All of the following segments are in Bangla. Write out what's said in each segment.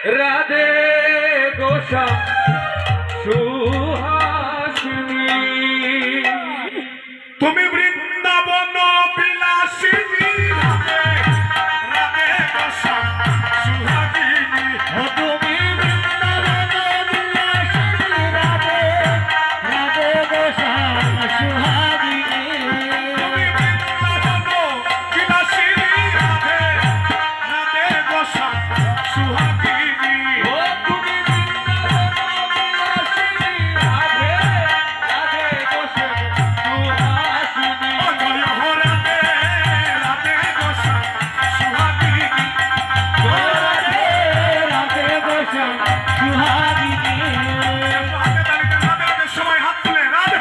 রাধে গোসা সুহাসিনী তুমি বৃন্দাবন বিলাসিনী রাধে রাধে গোসা সুহাগিনী তুমি বৃন্দাবন বিলাসিনী রাধে রাধে গোসা সুহাগিনী তুমি বৃন্দাবন বিলাসিনী রাধে রাধে গোসা সুহাগিনী ও তুমি বৃন্দাবন বিলাসিনী রাধে গোসা সুহাসিনী ও জয় হো রাধে রাধে গোসা সুহাগিনী হাতে তালিতে রাধে রাধে সবাই হাত তুলে রাধে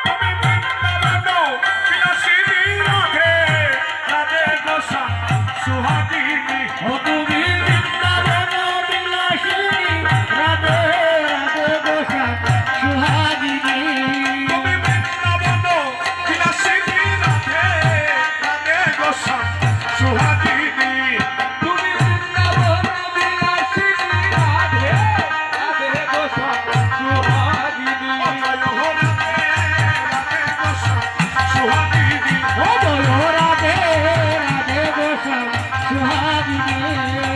তুমি বৃন্দাবন বিলাসিনী রাধে রাধে গোসা সুহাগিনী ও তুমি বৃন্দাবন বিলাসিনী রাধে রাধে গোসা সুহাগিনী তুমি বৃন্দাবন বিলাসিনী রাধে রাধে গোসা সুহাগিনী তুমি বৃন্দাবন বিলাসিনী রাধে রাধে গোসা সুহাগিনী ও জয় হো রাধে রাধে গোসা সুহাগিনী ও বলো রাধে রাধে গোসা সুহাগিনী